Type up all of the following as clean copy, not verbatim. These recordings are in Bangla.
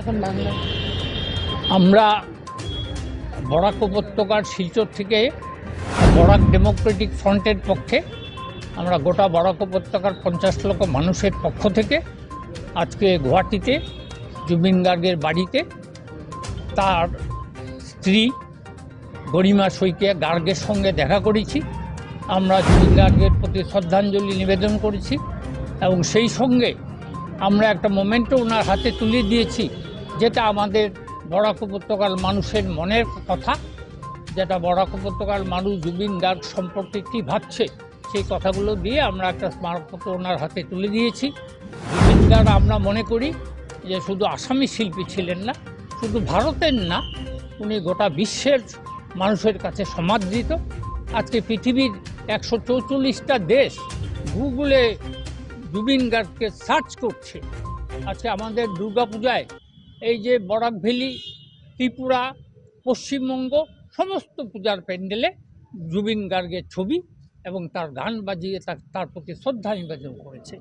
এখন বাংলা। আমরা বরাক উপত্যকার শিলচর থেকে বরাক ডেমোক্রেটিক ফ্রন্টের পক্ষে আমরা গোটা বরাক উপত্যকার 50 লক্ষ মানুষের পক্ষ থেকে আজকে গুয়াহাটিতে জুবিন গার্গের বাড়িতে তার স্ত্রী গরিমা শইকীয়া গার্গের সঙ্গে দেখা করেছি। আমরা জুবিন গার্গের প্রতি শ্রদ্ধাঞ্জলি নিবেদন করেছি এবং সেই সঙ্গে আমরা একটা মোমেন্টও ওনার হাতে তুলে দিয়েছি, যেটা আমাদের বরাক উপত্যকার মানুষের মনের কথা, যেটা বরাক উপত্যকার মানুষ জুবিন গার্গ সম্পর্কে কী ভাবছে সেই কথাগুলো দিয়ে আমরা একটা স্মারকপত্র ওনার হাতে তুলে দিয়েছি। জুবিন গার্গ আমরা মনে করি যে শুধু আসামি শিল্পী ছিলেন না, শুধু ভারতের না, উনি গোটা বিশ্বের মানুষের কাছে সমাদৃত। আজকে পৃথিবীর 144টা দেশ গুগলে জুবিন গার্গকে সার্চ করছে। আজকে আমাদের দুর্গাপূজায় এই যে বরাক ভ্যালি, ত্রিপুরা, পশ্চিমবঙ্গ সমস্ত পূজার প্যান্ডেলে জুবিন গার্গের ছবি এবং তার গান বাজিয়ে তার প্রতি শ্রদ্ধা নিবেদন করেছে।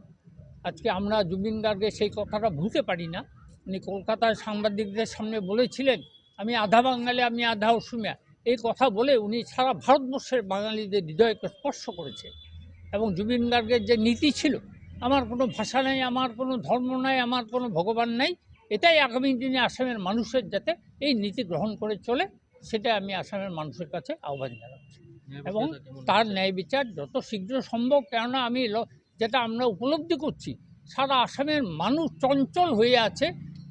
আজকে আমরা জুবিন গার্গের সেই কথাটা ভুলতে পারি না। উনি কলকাতায় সাংবাদিকদের সামনে বলেছিলেন, আমি আধা বাঙালি, আমি আধা অসমিয়া। এই কথা বলে উনি সারা ভারতবর্ষের বাঙালিদের হৃদয়কে স্পর্শ করেছে। এবং জুবিন গার্গের যে নীতি ছিল, আমার কোনো ভাষা নাই, আমার কোনো ধর্ম নাই, আমার কোনো ভগবান নাই, এটাই আগামী দিনে আসামের মানুষের যাতে এই নীতি গ্রহণ করে চলে, সেটা আমি আসামের মানুষের কাছে আহ্বান জানাচ্ছি। এবং তার ন্যায় বিচার যত শীঘ্র সম্ভব, কেননা আমি যেটা আমরা উপলব্ধি করছি, সারা আসামের মানুষ চঞ্চল হয়ে আছে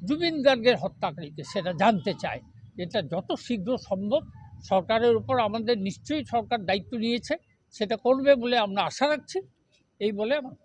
জুবিন গার্গের হত্যাকারীকে, সেটা জানতে চায়। এটা যত শীঘ্র সম্ভব সরকারের উপর আমাদের নিশ্চয়ই সরকার দায়িত্ব নিয়েছে, সেটা করবে বলে আমরা আশা রাখছি। এই বলে আমার